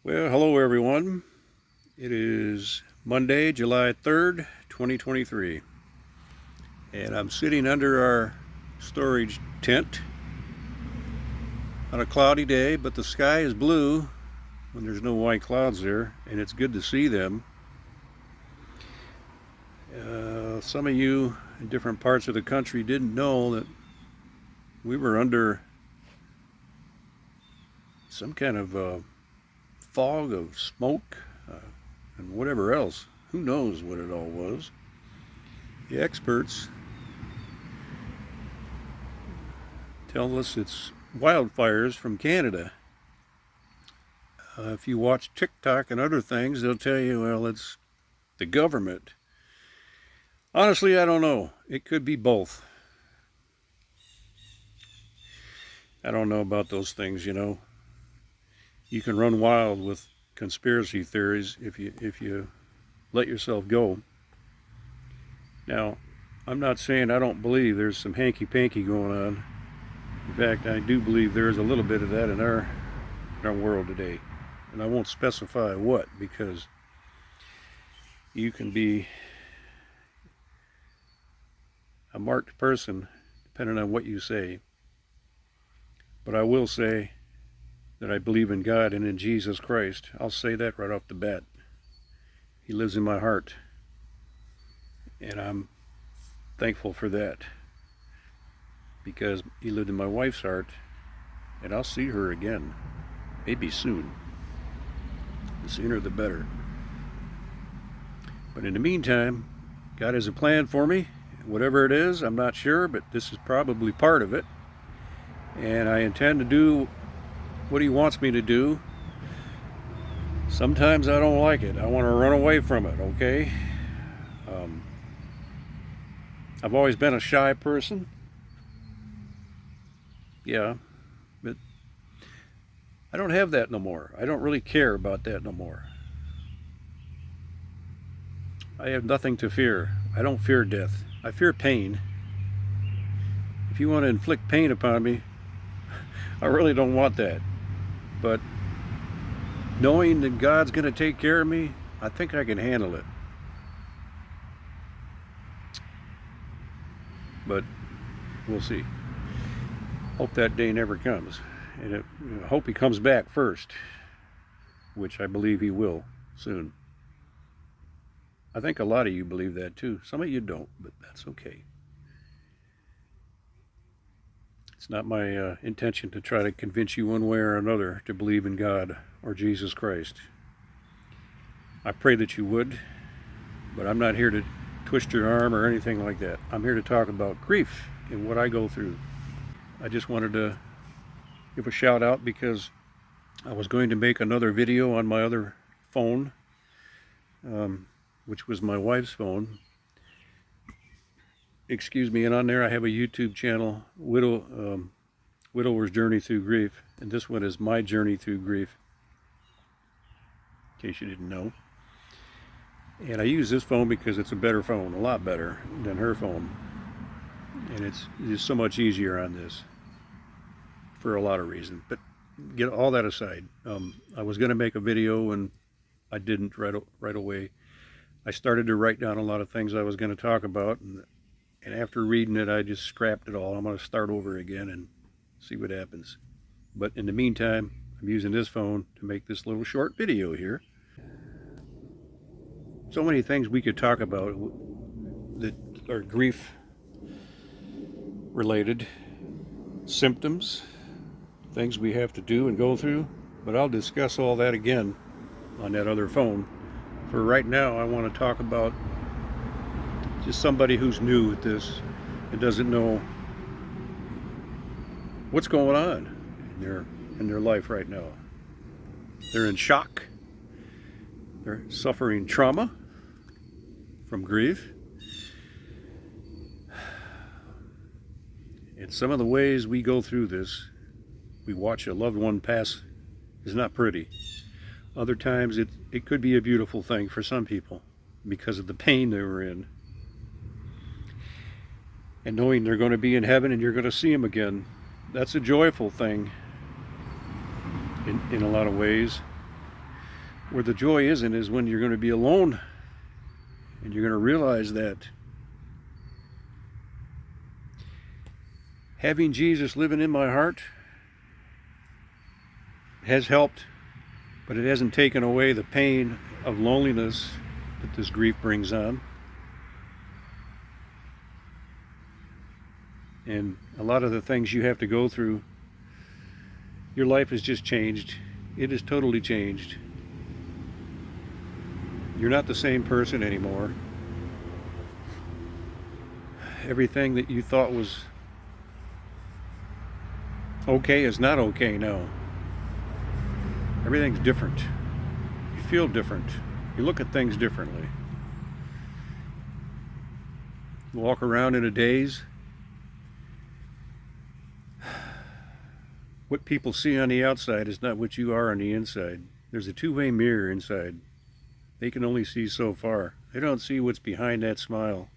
Well, hello everyone. It is Monday, July 3rd, 2023, and I'm sitting under our storage tent on a cloudy day, but the sky is blue when there's no white clouds there, and it's good to see them. Some of you in different parts of the country didn't know that we were under some kind of fog of smoke and whatever else. Who knows what it all was? The experts tell us it's wildfires from Canada. If you watch TikTok and other things, they'll tell you, well, it's the government. Honestly, I don't know. It could be both. I don't know about those things, you know. You can run wild with conspiracy theories if you let yourself go. Now, I'm not saying I don't believe there's some hanky-panky going on. In fact, I do believe there is a little bit of that in our world today. And I won't specify what, because you can be a marked person depending on what you say. But I will say that I believe in God and in Jesus Christ. I'll say that right off the bat. He lives in my heart. And I'm thankful for that, because he lived in my wife's heart, and I'll see her again, maybe soon. The sooner the better. But in the meantime, God has a plan for me. Whatever it is, I'm not sure, but this is probably part of it. And I intend to do what he wants me to do. Sometimes I don't like it. I want to run away from it, okay? I've always been a shy person. Yeah, but I don't have that no more. I don't really care about that no more. I have nothing to fear. I don't fear death. I fear pain. If you want to inflict pain upon me, I really don't want that. But knowing that God's going to take care of me, I think I can handle it. But we'll see. Hope that day never comes. And I hope he comes back first, which I believe he will soon. I think a lot of you believe that too. Some of you don't, but that's okay. It's not my intention to try to convince you one way or another to believe in God or Jesus Christ. I pray that you would, but I'm not here to twist your arm or anything like that. I'm here to talk about grief and what I go through. I just wanted to give a shout out because I was going to make another video on my other phone, which was my wife's phone. Excuse me, and on there I have a YouTube channel, Widower's Journey Through Grief, and this one is my journey through grief, in case you didn't know. And I use this phone because it's a better phone, a lot better than her phone. And it's just so much easier on this for a lot of reasons. But get all that aside. I was going to make a video and I didn't right away. I started to write down a lot of things I was going to talk about. And after reading it, I just scrapped it all. I'm going to start over again and see what happens. But in the meantime, I'm using this phone to make this little short video here. So many things we could talk about that are grief related, symptoms, things we have to do and go through, but I'll discuss all that again on that other phone. For right now, I want to talk about just somebody who's new at this and doesn't know what's going on in their life right now. They're in shock. They're suffering trauma from grief. And some of the ways we go through this, we watch a loved one pass, is not pretty. Other times it could be a beautiful thing for some people because of the pain they were in. And knowing they're going to be in heaven and you're going to see them again, that's a joyful thing in a lot of ways. Where the joy isn't is when you're going to be alone and you're going to realize that having Jesus living in my heart has helped, but it hasn't taken away the pain of loneliness that this grief brings on. And a lot of the things you have to go through, your life has just changed. It has totally changed. You're not the same person anymore. Everything that you thought was okay is not okay now. Everything's different. You feel different. You look at things differently. You walk around in a daze. What people see on the outside is not what you are on the inside. There's a two-way mirror inside. They can only see so far. They don't see what's behind that smile.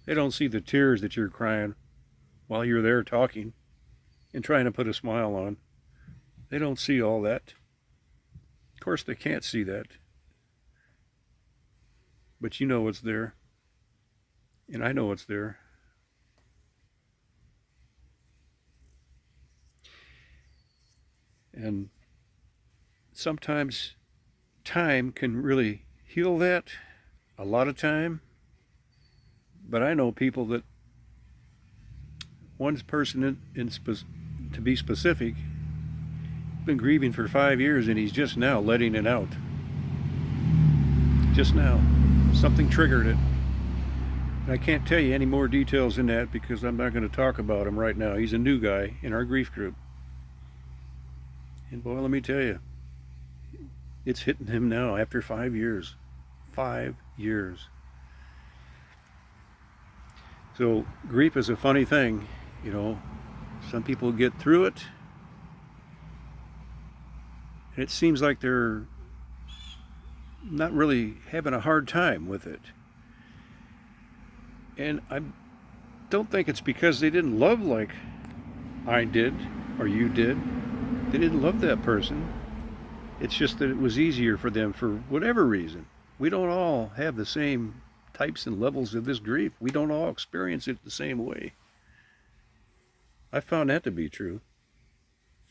They don't see the tears that you're crying while you're there talking and trying to put a smile on. They don't see all that. Of course, they can't see that. But you know it's there. And I know it's there. And sometimes time can really heal that. A lot of time. But I know people that one person to be specific, been grieving for 5 years and he's just now letting it out. Just now. Something triggered it. And I can't tell you any more details than that because I'm not going to talk about him right now. He's a new guy in our grief group. And boy, let me tell you, it's hitting him now after 5 years. 5 years. So grief is a funny thing, you know. Some people get through it, and it seems like they're not really having a hard time with it. And I don't think it's because they didn't love like I did or you did. They didn't love that person. It's just that it was easier for them for whatever reason. We don't all have the same types and levels of this grief. We don't all experience it the same way. I found that to be true.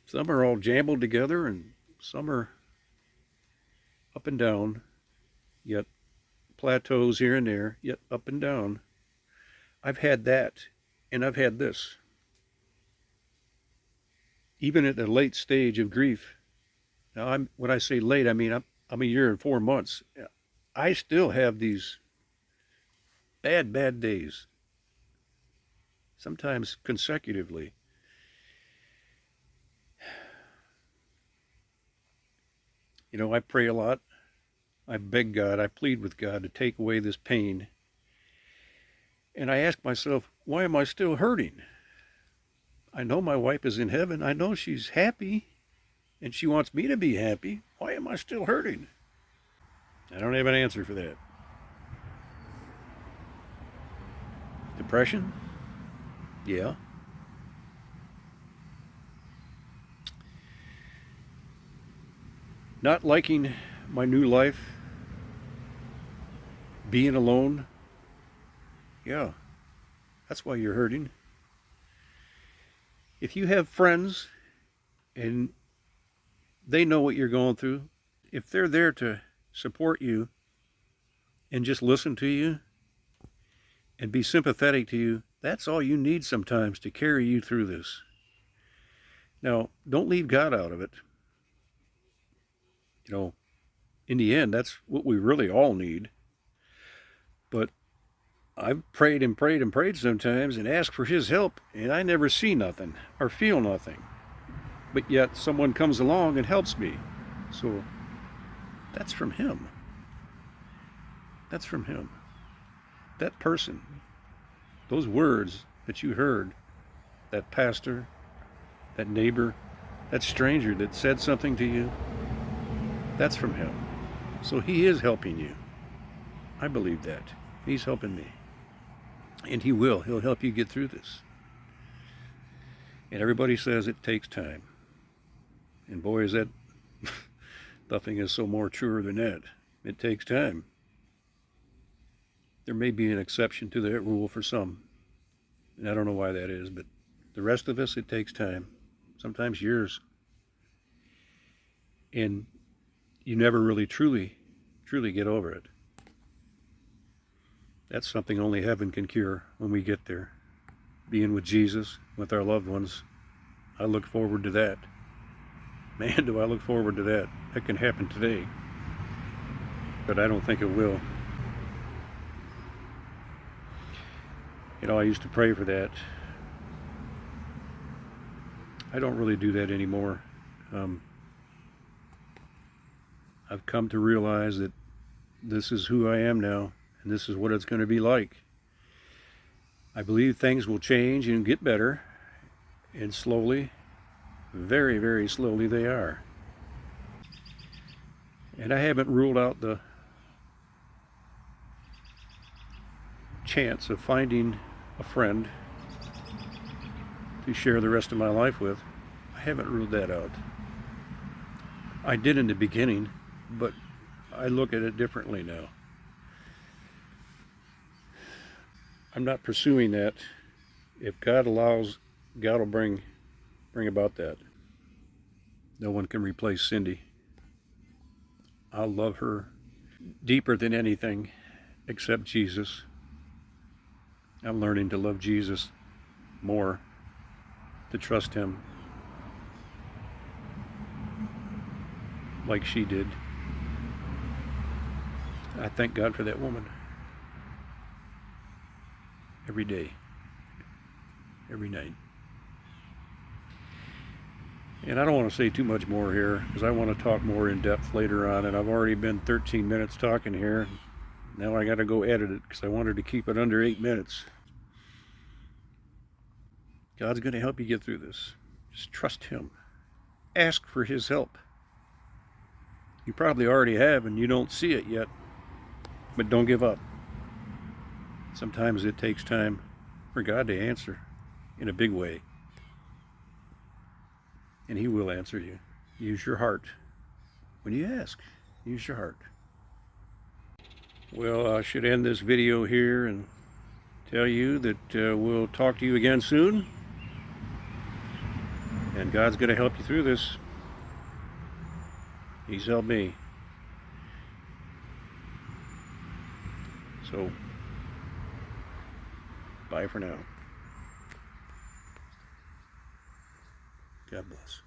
Some are all jumbled together and some are up and down, yet plateaus here and there, yet up and down. I've had that, and I've had this. Even at a late stage of grief. Now, when I say late, I mean I'm a year and 4 months. I still have these bad days. Sometimes consecutively. You know, I pray a lot. I beg God, I plead with God to take away this pain. And I ask myself, why am I still hurting? I know my wife is in heaven. I know she's happy. And she wants me to be happy. Why am I still hurting? I don't have an answer for that. Depression? Yeah. Not liking my new life. Being alone. Yeah. That's why you're hurting. If you have friends and they know what you're going through, if they're there to support you and just listen to you and be sympathetic to you, that's all you need sometimes to carry you through this. Now, don't leave God out of it. You know, in the end, that's what we really all need. But I've prayed and prayed and prayed sometimes and asked for His help, and I never see nothing or feel nothing. But yet someone comes along and helps me. So that's from Him. That's from Him. That person, those words that you heard, that pastor, that neighbor, that stranger that said something to you, that's from Him. So He is helping you. I believe that. He's helping me. And He will. He'll help you get through this. And everybody says it takes time. And boy, is that Nothing is so more truer than that. It takes time. There may be an exception to that rule for some, and I don't know why that is, but the rest of us, it takes time, sometimes years. And you never really truly get over it. That's something only heaven can cure when we get there. Being with Jesus, with our loved ones, I look forward to that. Man, do I look forward to that. That can happen today, but I don't think it will. You know, I used to pray for that. I don't really do that anymore. I've come to realize that this is who I am now, and this is what it's going to be like. I believe things will change and get better, and slowly, very, very slowly they are. And I haven't ruled out the chance of finding a friend to share the rest of my life with. I haven't ruled that out. I did in the beginning, but I look at it differently now. I'm not pursuing that. If God allows, God will bring about that. No one can replace Cindy. I love her deeper than anything except Jesus. I'm learning to love Jesus more, to trust him like she did. I thank God for that woman. Every day, every night. And I don't want to say too much more here because I want to talk more in depth later on, and I've already been 13 minutes talking here. Now I got to go edit it because I wanted to keep it under 8 minutes. God's going to help you get through this. Just trust him. Ask for his help. You probably already have and you don't see it yet, but don't give up. Sometimes it takes time for God to answer in a big way. And he will answer you. Use your heart. When you ask, use your heart. Well, I should end this video here and tell you that we'll talk to you again soon. And God's going to help you through this. He's helped me. So, bye for now. God bless.